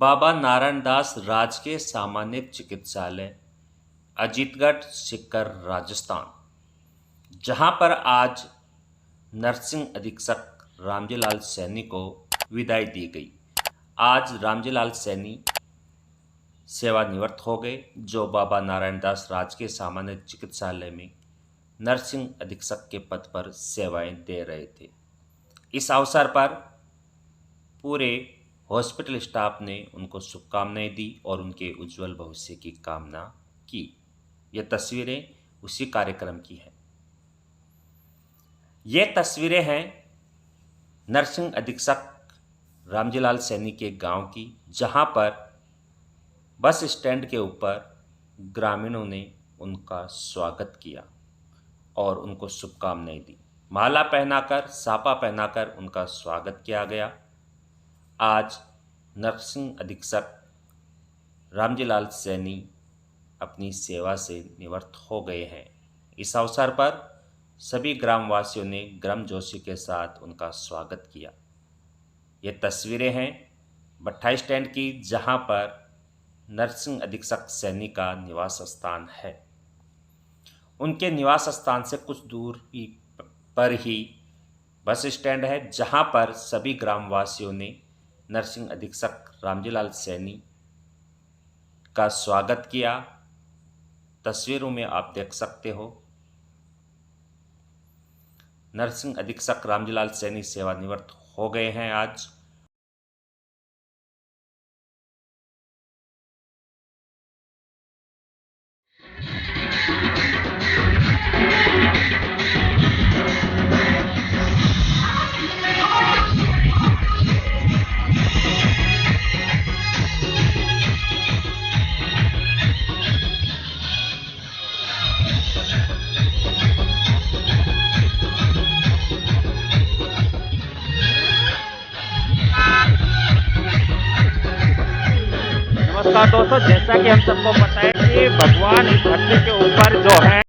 बाबा नारायण दास राजकीय सामान्य चिकित्सालय, अजीतगढ़, सीकर, राजस्थान, जहां पर आज नर्सिंग अधीक्षक रामजीलाल सैनी को विदाई दी गई। आज रामजीलाल सैनी सेवानिवृत्त हो गए, जो बाबा नारायण दास राजकीय सामान्य चिकित्सालय में नर्सिंग अधीक्षक के पद पर सेवाएं दे रहे थे। इस अवसर पर पूरे हॉस्पिटल स्टाफ ने उनको शुभकामनाएं दी और उनके उज्जवल भविष्य की कामना की। ये तस्वीरें उसी कार्यक्रम की हैं। ये तस्वीरें हैं नर्सिंग अधीक्षक रामजीलाल सैनी के गांव की, जहां पर बस स्टैंड के ऊपर ग्रामीणों ने उनका स्वागत किया और उनको शुभकामनाएं दी। माला पहनाकर, साफा पहनाकर उनका स्वागत किया गया। आज नर्सिंग अधीक्षक रामजीलाल सैनी अपनी सेवा से निवृत्त हो गए हैं। इस अवसर पर सभी ग्रामवासियों ने गर्मजोशी के साथ उनका स्वागत किया। ये तस्वीरें हैं भट्टाई स्टैंड की, जहां पर नर्सिंग अधीक्षक सैनी का निवास स्थान है। उनके निवास स्थान से कुछ दूर पर ही बस स्टैंड है, जहां पर सभी ग्रामवासियों ने नर्सिंग अधीक्षक रामजीलाल सैनी का स्वागत किया। तस्वीरों में आप देख सकते हो, नर्सिंग अधीक्षक रामजीलाल सैनी सेवानिवृत्त हो गए हैं आज। नमस्कार दोस्तों, जैसा कि हम सबको पता है कि भगवान इस धरती के ऊपर जो है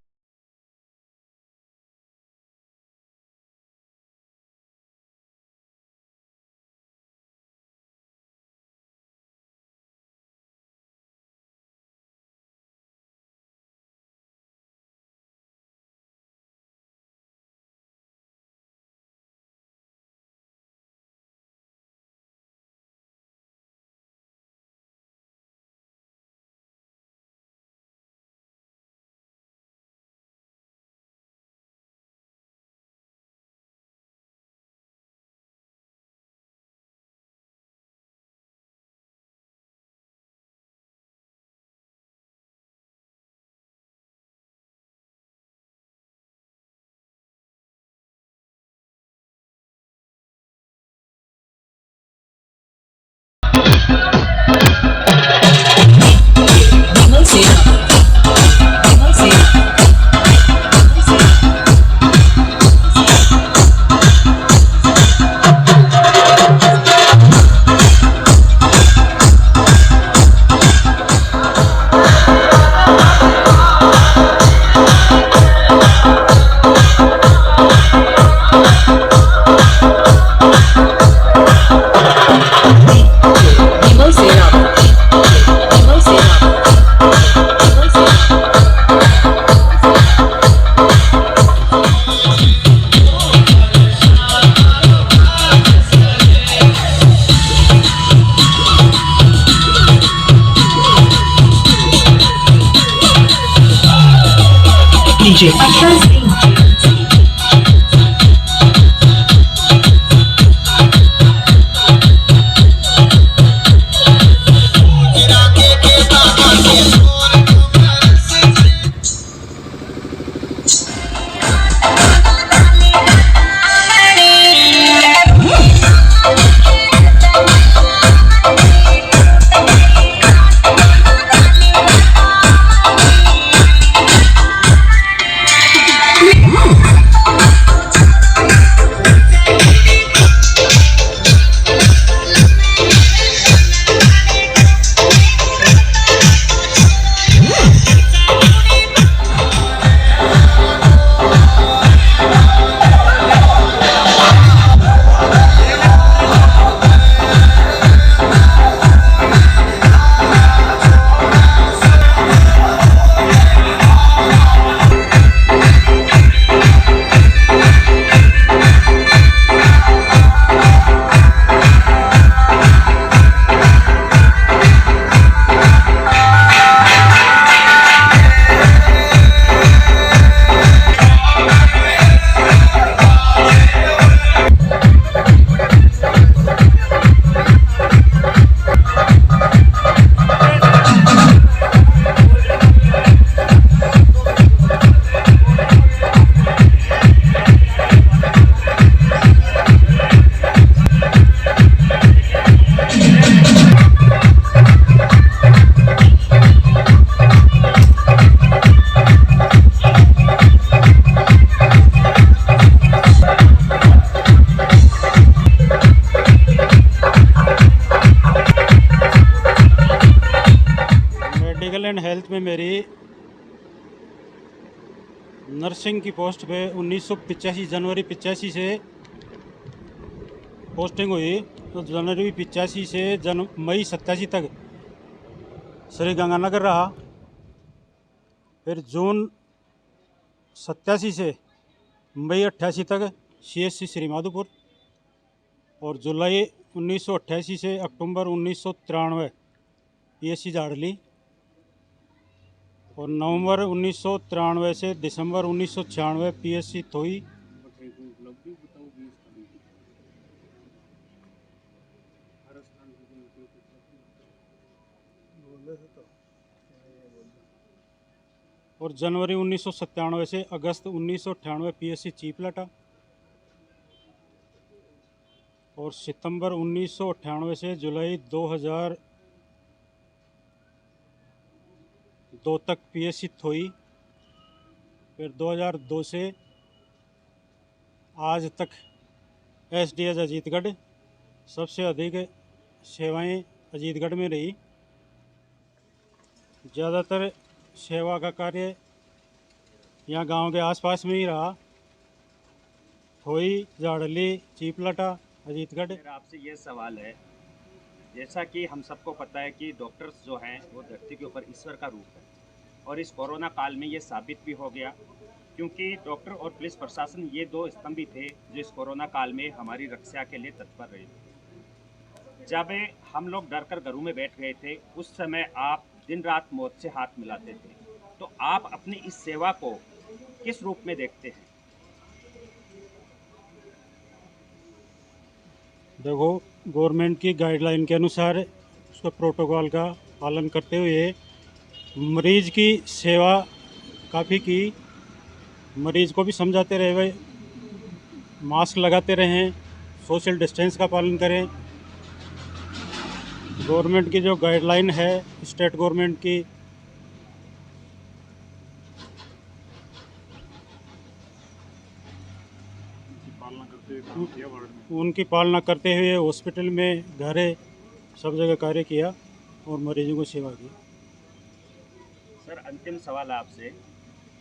DJ हेल्थ में मेरी नर्सिंग की पोस्ट पे 1985 जनवरी 85 से पोस्टिंग हुई। तो जनवरी 85 से मई 87 तक श्री गंगानगर रहा। फिर जून 87 से मई 88 तक CSC श्री माधोपुर, और जुलाई 1988 से अक्टूबर 1993 PSC झाड़ली, और नवंबर 1993 से दिसंबर 1996 PSC थोई। और जनवरी 1997 से अगस्त 1998 PSC चीपलटा, और सितंबर 1998 से जुलाई 2002 तक PSC थोई। फिर 2002 से आज तक SDS अजीतगढ़। सबसे अधिक सेवाएं अजीतगढ़ में रही। ज़्यादातर सेवा का कार्य यहाँ गांव के आसपास में ही रहा। थोई, झाड़ली, चीपलटा, अजीतगढ़। मेरा आपसे ये सवाल है, जैसा कि हम सबको पता है कि डॉक्टर्स जो हैं वो धरती के ऊपर ईश्वर का रूप है, और इस कोरोना काल में ये साबित भी हो गया, क्योंकि डॉक्टर और पुलिस प्रशासन ये दो स्तंभ थे जो इस कोरोना काल में हमारी रक्षा के लिए तत्पर रहे थे। जब हम लोग डर कर घरों में बैठ गए थे, उस समय आप दिन रात मौत से हाथ मिलाते थे। तो आप अपनी इस सेवा को किस रूप में देखते हैं? देखो, गवर्नमेंट की गाइडलाइन के अनुसार उसका प्रोटोकॉल का पालन करते हुए मरीज की सेवा काफ़ी की। मरीज को भी समझाते रहे, भाई मास्क लगाते रहें, सोशल डिस्टेंस का पालन करें। गवर्नमेंट की जो गाइडलाइन है, स्टेट गवर्नमेंट की, उनकी पालना करते हुए हॉस्पिटल में, घरे, सब जगह कार्य किया और मरीजों को सेवा की। सर, अंतिम सवाल आपसे,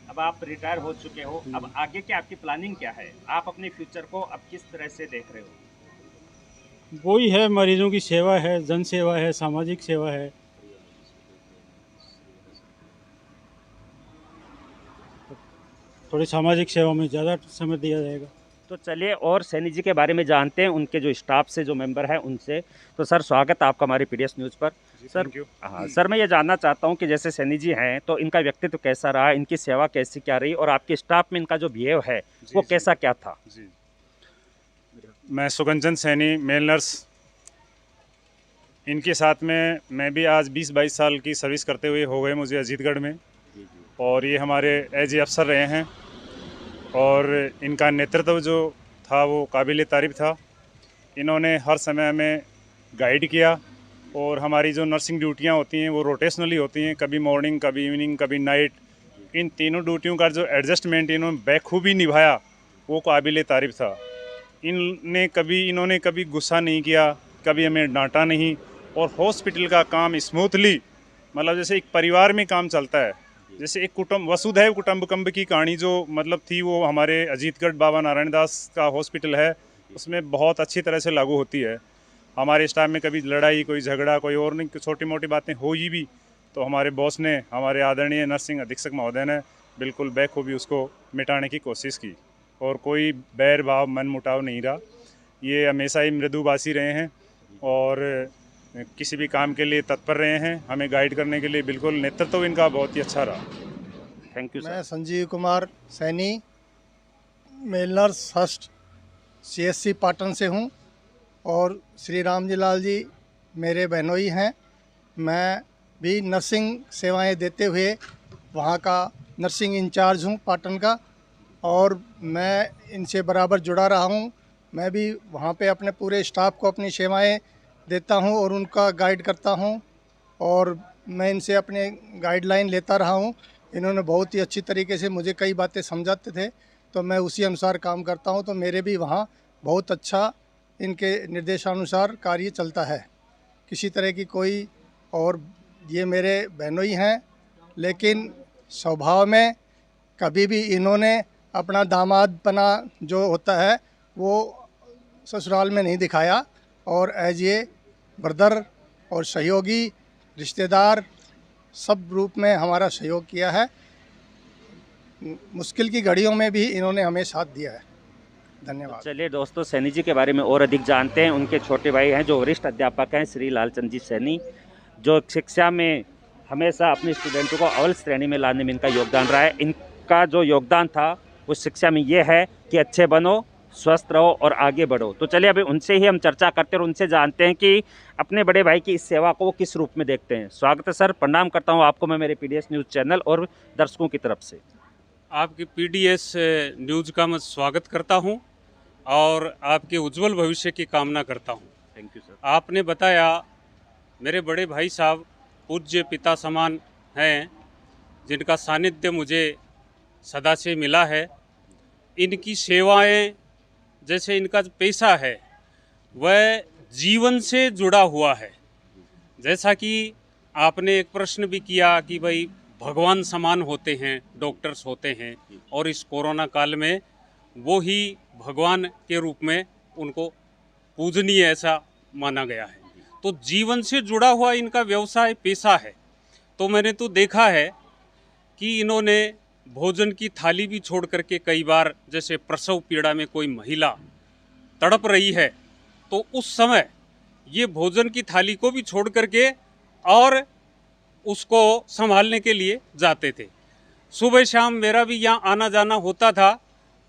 अब आप रिटायर हो चुके हो, अब आगे की आपकी प्लानिंग क्या है? आप अपने फ्यूचर को अब किस तरह से देख रहे हो? वही है, मरीजों की सेवा है, जन सेवा है, सामाजिक सेवा है। थोड़ी सामाजिक सेवा में ज़्यादा समय दिया जाएगा। तो चलिए और सैनी जी के बारे में जानते हैं, उनके जो स्टाफ से जो मेंबर हैं उनसे। तो सर, स्वागत है आपका हमारी PDS न्यूज़ पर। सर, हाँ सर, मैं ये जानना चाहता हूँ कि जैसे सैनी जी हैं तो इनका व्यक्तित्व कैसा रहा, इनकी सेवा कैसी क्या रही, और आपके स्टाफ में इनका जो बिहेव है वो कैसा क्या था? जी, मैं सुगंजन सैनी, मेल नर्स। इनके साथ में मैं भी आज 20-22 साल की सर्विस करते हुए हो गए मुझे अजीतगढ़ में, और ये हमारे एज अफसर रहे हैं, और इनका नेतृत्व जो था वो काबिल तारीफ़ था। इन्होंने हर समय हमें गाइड किया, और हमारी जो नर्सिंग ड्यूटियां होती हैं वो रोटेशनली होती हैं, कभी मॉर्निंग, कभी इवनिंग, कभी नाइट। इन तीनों ड्यूटियों का जो एडजस्टमेंट इन्होंने बखूबी निभाया वो काबिल तारीफ़ था। इन्होंने कभी गुस्सा नहीं किया, कभी हमें डांटा नहीं, और हॉस्पिटल का काम स्मूथली, मतलब जैसे एक परिवार में काम चलता है, जैसे एक कुटुंब, वसुधैव कुटुंबकम की कहानी जो मतलब थी, वो हमारे अजीतगढ़ बाबा नारायण दास का हॉस्पिटल है उसमें बहुत अच्छी तरह से लागू होती है। हमारे स्टाफ में कभी लड़ाई, कोई झगड़ा, कोई और नहीं, छोटी मोटी बातें हो ही भी तो हमारे बॉस ने, हमारे आदरणीय नर्सिंग अधीक्षक महोदय ने बिल्कुल बखूबी उसको मिटाने की कोशिश की, और कोई बैर भाव, मन मुटाव नहीं रहा। ये हमेशा ही मृदुभाषी रहे हैं और किसी भी काम के लिए तत्पर रहे हैं, हमें गाइड करने के लिए। बिल्कुल नेतृत्व इनका बहुत ही अच्छा रहा। Thank you sir. मैं Sanjeev Kumar Saini, male nurse first, CSC Patan से हूँ, और श्री राम जी लाल जी मेरे बहनोई हैं। मैं भी नर्सिंग सेवाएं देते हुए वहाँ का नर्सिंग इंचार्ज हूँ पाटन का, और मैं इनसे बराबर जुड़ा रहा हूँ। मैं भी वहाँ पे अपने पूरे स्टाफ को अपनी सेवाएं देता हूँ और उनका गाइड करता हूँ, और मैं इनसे अपने गाइडलाइन लेता रहा हूँ। इन्होंने बहुत ही अच्छी तरीके से मुझे कई बातें समझाते थे, तो मैं उसी अनुसार काम करता हूँ। तो मेरे भी वहाँ बहुत अच्छा इनके निर्देशानुसार कार्य चलता है, किसी तरह की कोई। और ये मेरे बहनोई हैं, लेकिन स्वभाव में कभी भी इन्होंने अपना दामादपना जो होता है वो ससुराल में नहीं दिखाया और एज ए ब्रदर और सहयोगी रिश्तेदार सब रूप में हमारा सहयोग किया है। मुश्किल की घड़ियों में भी इन्होंने हमें साथ दिया है। धन्यवाद। चलिए दोस्तों, सैनी जी के बारे में और अधिक जानते हैं। उनके छोटे भाई हैं जो वरिष्ठ अध्यापक हैं, श्री लालचंद जी सैनी, जो शिक्षा में हमेशा अपने स्टूडेंटों को अव्वल श्रेणी में लाने में इनका योगदान रहा है। इनका जो योगदान था वो शिक्षा में ये है कि अच्छे बनो, स्वस्थ रहो और आगे बढ़ो। तो चलिए अभी उनसे ही हम चर्चा करते हैं और उनसे जानते हैं कि अपने बड़े भाई की इस सेवा को वो किस रूप में देखते हैं। स्वागत है सर, प्रणाम करता हूँ आपको मैं मेरे पीडीएस न्यूज़ चैनल और दर्शकों की तरफ से। आपके पीडीएस न्यूज़ का मैं स्वागत करता हूं और आपके उज्जवल भविष्य की कामना करता हूं। Thank you sir. आपने बताया मेरे बड़े भाई साहब पूज्य पिता समान हैं, जिनका सानिध्य मुझे सदा से मिला है। इनकी सेवाएं, जैसे इनका पेशा है वह जीवन से जुड़ा हुआ है। जैसा कि आपने एक प्रश्न भी किया कि भाई भगवान समान होते हैं, डॉक्टर्स होते हैं, और इस कोरोना काल में वो ही भगवान के रूप में उनको पूजनीय ऐसा माना गया है। तो जीवन से जुड़ा हुआ इनका व्यवसाय पेशा है। तो मैंने तो देखा है कि इन्होंने भोजन की थाली भी छोड़ करके कई बार, जैसे प्रसव पीड़ा में कोई महिला तड़प रही है तो उस समय ये भोजन की थाली को भी छोड़ करके और उसको संभालने के लिए जाते थे। सुबह शाम मेरा भी यहाँ आना जाना होता था,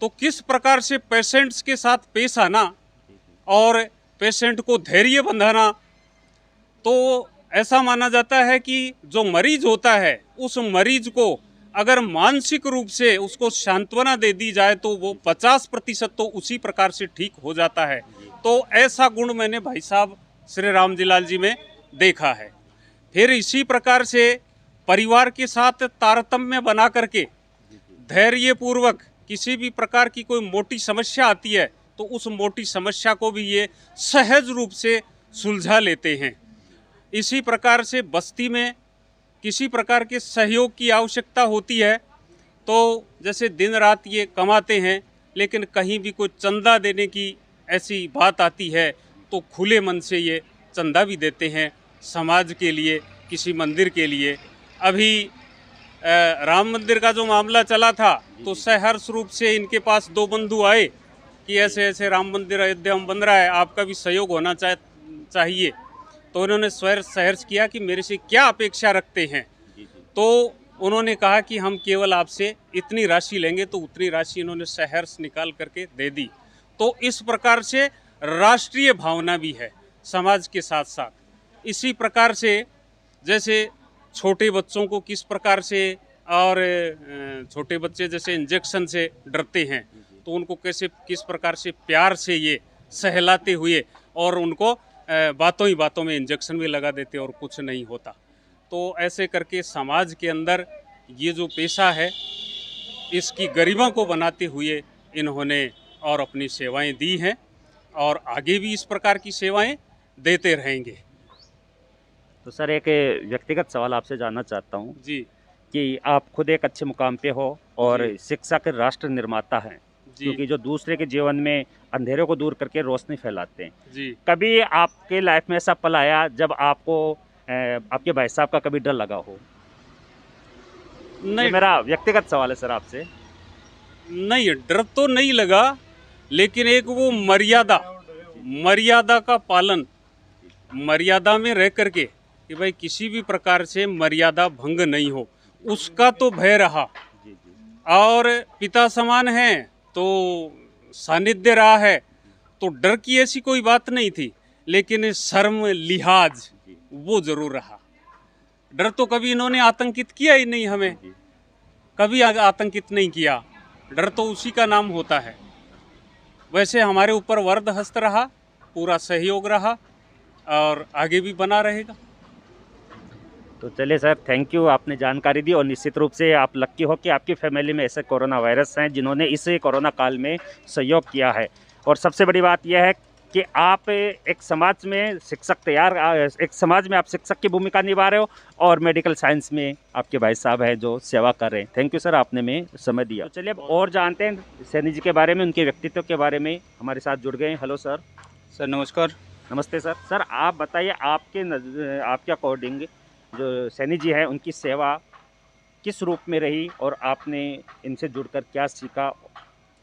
तो किस प्रकार से पेशेंट्स के साथ पेश आना और पेशेंट को धैर्य बंधाना, तो ऐसा माना जाता है कि जो मरीज होता है उस मरीज को अगर मानसिक रूप से उसको सांत्वना दे दी जाए तो वो 50% तो उसी प्रकार से ठीक हो जाता है। तो ऐसा गुण मैंने भाई साहब श्री रामजीलाल जी में देखा है। फिर इसी प्रकार से परिवार के साथ तारतम्य बना करके धैर्यपूर्वक किसी भी प्रकार की कोई मोटी समस्या आती है तो उस मोटी समस्या को भी ये सहज रूप से सुलझा लेते हैं। इसी प्रकार से बस्ती में किसी प्रकार के सहयोग की आवश्यकता होती है तो जैसे दिन रात ये कमाते हैं, लेकिन कहीं भी कोई चंदा देने की ऐसी बात आती है तो खुले मन से ये चंदा भी देते हैं समाज के लिए, किसी मंदिर के लिए। अभी राम मंदिर का जो मामला चला था तो सहर्ष रूप से इनके पास दो बंधु आए कि ऐसे ऐसे राम मंदिर अयोध्या में बन रहा है, आपका भी सहयोग होना चाहिए। तो उन्होंने सहर्ष किया कि मेरे से क्या अपेक्षा रखते हैं। तो उन्होंने कहा कि हम केवल आपसे इतनी राशि लेंगे, तो उतनी राशि इन्होंने सहर्ष निकाल करके दे दी। तो इस प्रकार से राष्ट्रीय भावना भी है समाज के साथ साथ। इसी प्रकार से जैसे छोटे बच्चों को किस प्रकार से, और छोटे बच्चे जैसे इंजेक्शन से डरते हैं तो उनको कैसे किस प्रकार से प्यार से ये सहलाते हुए और उनको बातों ही बातों में इंजेक्शन भी लगा देते और कुछ नहीं होता। तो ऐसे करके समाज के अंदर ये जो पेशा है इसकी गरिमा को बनाते हुए इन्होंने और अपनी सेवाएं दी हैं और आगे भी इस प्रकार की सेवाएं देते रहेंगे। तो सर एक व्यक्तिगत सवाल आपसे जानना चाहता हूँ जी कि आप खुद एक अच्छे मुकाम पे हो और शिक्षा के राष्ट्र निर्माता हैं, जी क्योंकि जो दूसरे के जीवन में अंधेरे को दूर करके रोशनी फैलाते हैं। जी। कभी आपके लाइफ में ऐसा पल आया जब आपको आपके भाई साहब का कभी डर लगा हो? नहीं, मेरा व्यक्तिगत सवाल है सर आपसे। नहीं डर तो नहीं लगा, लेकिन एक वो मर्यादा का पालन, मर्यादा में रह करके कि भाई किसी भी प्रकार से मर्यादा भंग नहीं हो, उसका तो भय रहा। और पिता समान हैं तो सानिध्य रहा है, तो डर की ऐसी कोई बात नहीं थी, लेकिन शर्म लिहाज वो जरूर रहा। डर तो कभी इन्होंने आतंकित किया ही नहीं, हमें कभी आतंकित नहीं किया। डर तो उसी का नाम होता है। वैसे हमारे ऊपर वरद हस्त रहा, पूरा सहयोग रहा और आगे भी बना रहेगा। तो चलिए सर, थैंक यू, आपने जानकारी दी और निश्चित रूप से आप लक्की हो कि आपकी फैमिली में ऐसे कोरोना वायरस हैं जिन्होंने इस कोरोना काल में सहयोग किया है। और सबसे बड़ी बात यह है कि आप एक समाज में एक समाज में आप शिक्षक की भूमिका निभा रहे हो और मेडिकल साइंस में आपके भाई साहब हैं जो सेवा कर रहे हैं। थैंक यू सर, आपने में समय दिया। तो चलिए अब और जानते हैं सैनी जी के बारे में, उनके व्यक्तित्व के बारे में। हमारे साथ जुड़ गए हैं। Hello sir. सर नमस्कार। नमस्ते सर। सर आप बताइए, आपके अकॉर्डिंग जो सैनी जी हैं उनकी सेवा किस रूप में रही और आपने इनसे जुड़कर क्या सीखा?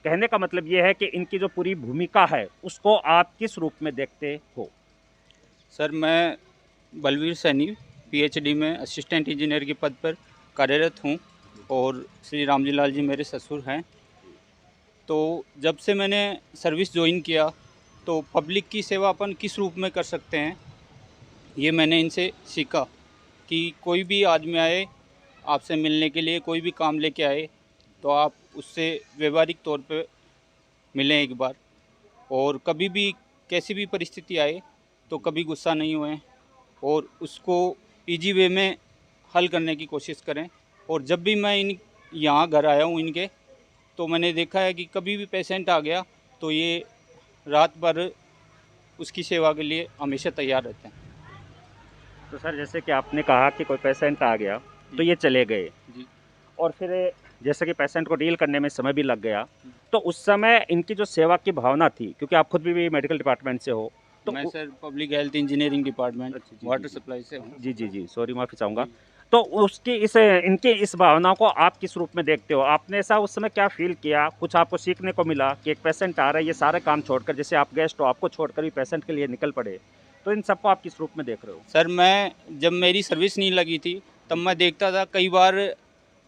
कहने का मतलब ये है कि इनकी जो पूरी भूमिका है उसको आप किस रूप में देखते हो? सर मैं बलवीर सैनी पीएचडी में असिस्टेंट इंजीनियर के पद पर कार्यरत हूँ और श्री रामजी लाल जी मेरे ससुर हैं। तो जब से मैंने सर्विस ज्वाइन किया तो पब्लिक की सेवा अपन किस रूप में कर सकते हैं ये मैंने इनसे सीखा कि कोई भी आदमी आए आपसे मिलने के लिए, कोई भी काम लेके आए तो आप उससे व्यवहारिक तौर पे मिलें एक बार, और कभी भी कैसी भी परिस्थिति आए तो कभी गुस्सा नहीं हुए और उसको इजी वे में हल करने की कोशिश करें। और जब भी मैं यहाँ घर आया हूँ इनके, तो मैंने देखा है कि कभी भी पेशेंट आ गया तो ये रात भर उसकी सेवा के लिए हमेशा तैयार रहते हैं। तो सर जैसे कि आपने कहा कि कोई पेशेंट आ गया तो ये चले गए जी। और फिर जैसे कि पेशेंट को डील करने में समय भी लग गया, तो उस समय इनकी जो सेवा की भावना थी, क्योंकि आप खुद भी मेडिकल डिपार्टमेंट से हो, तो मैं sir public health engineering department जी, वाटर जी। सप्लाई से हूँ। जी सॉरी, माफ़ी चाहूँगा। तो उसकी इनकी इस भावना को आप किस रूप में देखते हो? आपने ऐसा उस समय क्या फील किया? कुछ आपको सीखने को मिला कि एक पेशेंट आ रहा है, ये सारे काम छोड़कर, जैसे आप गेस्ट हो, आपको छोड़कर भी पेशेंट के लिए निकल पड़े, तो इन सबको आप किस रूप में देख रहे हो? सर मैं जब मेरी सर्विस नहीं लगी थी तब मैं देखता था कई बार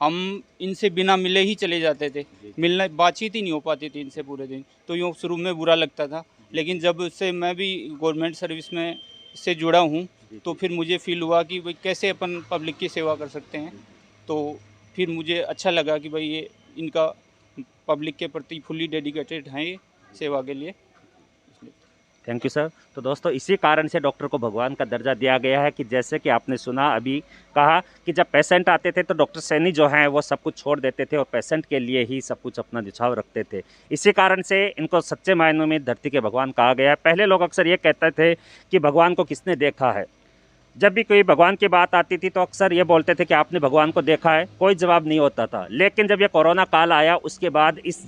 हम इनसे बिना मिले ही चले जाते थे, मिलना बातचीत ही नहीं हो पाती थी इनसे पूरे दिन, तो यूँ शुरू में बुरा लगता था। लेकिन जब से मैं भी गवर्नमेंट सर्विस में से जुड़ा हूँ तो फिर मुझे फील हुआ कि भाई कैसे अपन पब्लिक की सेवा कर सकते हैं। तो फिर मुझे अच्छा लगा कि भाई ये इनका पब्लिक के प्रति फुली डेडिकेटेड हैं ये सेवा के लिए। Thank you sir. तो दोस्तों इसी कारण से डॉक्टर को भगवान का दर्जा दिया गया है कि जैसे कि आपने सुना अभी कहा कि जब पेशेंट आते थे तो डॉक्टर सैनी जो हैं वो सब कुछ छोड़ देते थे और पेशेंट के लिए ही सब कुछ अपना निछाव रखते थे। इसी कारण से इनको सच्चे मायनों में धरती के भगवान कहा गया है। पहले लोग अक्सर ये कहते थे कि भगवान को किसने देखा है। जब भी कोई भगवान की बात आती थी तो अक्सर ये बोलते थे कि आपने भगवान को देखा है, कोई जवाब नहीं होता था। लेकिन जब ये कोरोना काल आया उसके बाद इस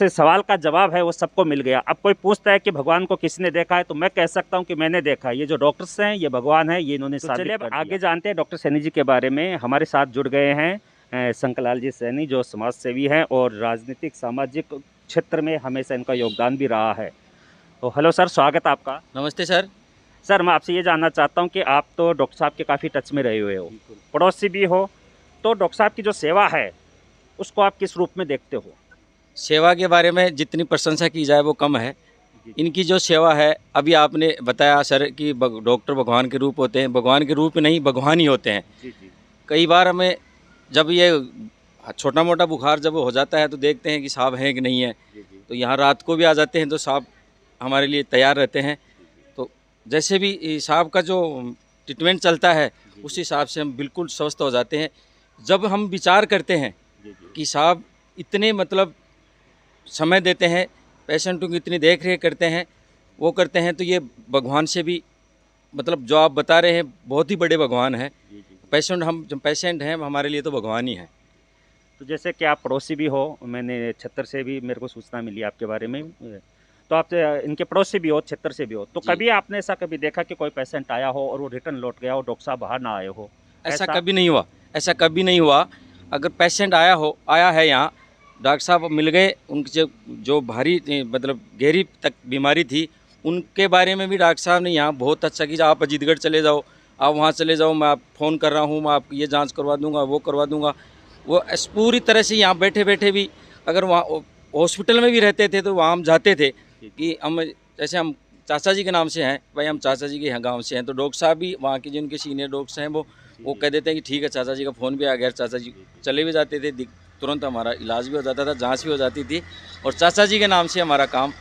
सवाल का जवाब है वो सबको मिल गया। अब कोई पूछता है कि भगवान को किसने देखा है तो मैं कह सकता हूँ कि मैंने देखा है। ये जो डॉक्टर्स हैं ये भगवान है, ये इन्होंने साबित कर दिया। चलिए अब आगे जानते हैं डॉक्टर सैनी जी के बारे में। हमारे साथ जुड़ गए हैं शंकरलाल जी सैनी, जो समाज सेवी हैं और राजनीतिक सामाजिक क्षेत्र में हमेशा इनका योगदान भी रहा है। तो हेलो सर, स्वागत आपका। नमस्ते सर। सर मैं आपसे ये जानना चाहता हूँ कि आप तो डॉक्टर साहब के काफ़ी टच में रहे हुए हो, पड़ोसी भी हो, तो डॉक्टर साहब की जो सेवा है उसको आप किस रूप में देखते हो? सेवा के बारे में जितनी प्रशंसा की जाए वो कम है। इनकी जो सेवा है, अभी आपने बताया सर कि डॉक्टर भगवान के रूप होते हैं। भगवान के रूप नहीं, भगवान ही होते हैं। कई बार हमें जब ये छोटा मोटा बुखार जब हो जाता है तो देखते हैं कि साहब हैं कि नहीं है, तो यहाँ रात को भी आ जाते हैं तो साहब हमारे लिए तैयार रहते हैं। जैसे भी साहब का जो ट्रीटमेंट चलता है उस हिसाब से हम बिल्कुल स्वस्थ हो जाते हैं। जब हम विचार करते हैं कि साहब इतने मतलब समय देते हैं, पेशेंटों की इतनी देख रेख करते हैं, वो करते हैं, तो ये भगवान से भी मतलब जो आप बता रहे हैं बहुत ही बड़े भगवान हैं। पेशेंट हैं हमारे लिए तो भगवान ही हैं। तो जैसे कि आप पड़ोसी भी हो, मैंने छत्तर से भी मेरे को सूचना मिली आपके बारे में, तो आप इनके पड़ोसी भी हो, क्षेत्र से भी हो, तो कभी आपने ऐसा कभी देखा कि कोई पेशेंट आया हो और वो रिटर्न लौट गया हो, डॉक्टर साहब बाहर ना आए हो? ऐसा कभी नहीं हुआ। ऐसा कभी नहीं हुआ। अगर पेशेंट आया है यहाँ, डॉक्टर साहब मिल गए, उनके जो भारी मतलब गहरी तक बीमारी थी उनके बारे में भी डॉक्टर साहब ने यहाँ बहुत अच्छा किया। आप अजीतगढ़ चले जाओ, आप वहाँ चले जाओ, मैं आप फ़ोन कर रहा हूँ, मैं आपकी ये जाँच करवा दूँगा, वो करवा दूँगा। वो पूरी तरह से यहाँ बैठे बैठे भी, अगर वहाँ हॉस्पिटल में भी रहते थे तो वहाँ हम जाते थे कि हम जैसे हम चाचा जी के नाम से हैं, भाई हम चाचा जी के यहाँ गांव से हैं, तो डॉक्टर साहब भी वहाँ के जो उनके सीनियर डॉक्टर्स हैं वो कह देते हैं कि ठीक है, चाचा जी का फ़ोन भी आ गया। चाचा जी चले भी जाते थे, तुरंत हमारा इलाज भी हो जाता था, जांच भी हो जाती थी और चाचा जी के नाम से हमारा काम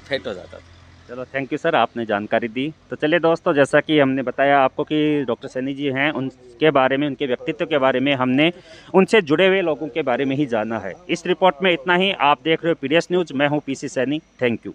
फेट हो जाता था। चलो थैंक यू सर, आपने जानकारी दी। तो चलिए दोस्तों, जैसा कि हमने बताया आपको कि डॉक्टर सैनी जी हैं, उनके बारे में, उनके व्यक्तित्व के बारे में हमने उनसे जुड़े हुए लोगों के बारे में ही जाना है। इस रिपोर्ट में इतना ही। आप देख रहे हो PDS न्यूज़, मैं हूँ PC सैनी। Thank you.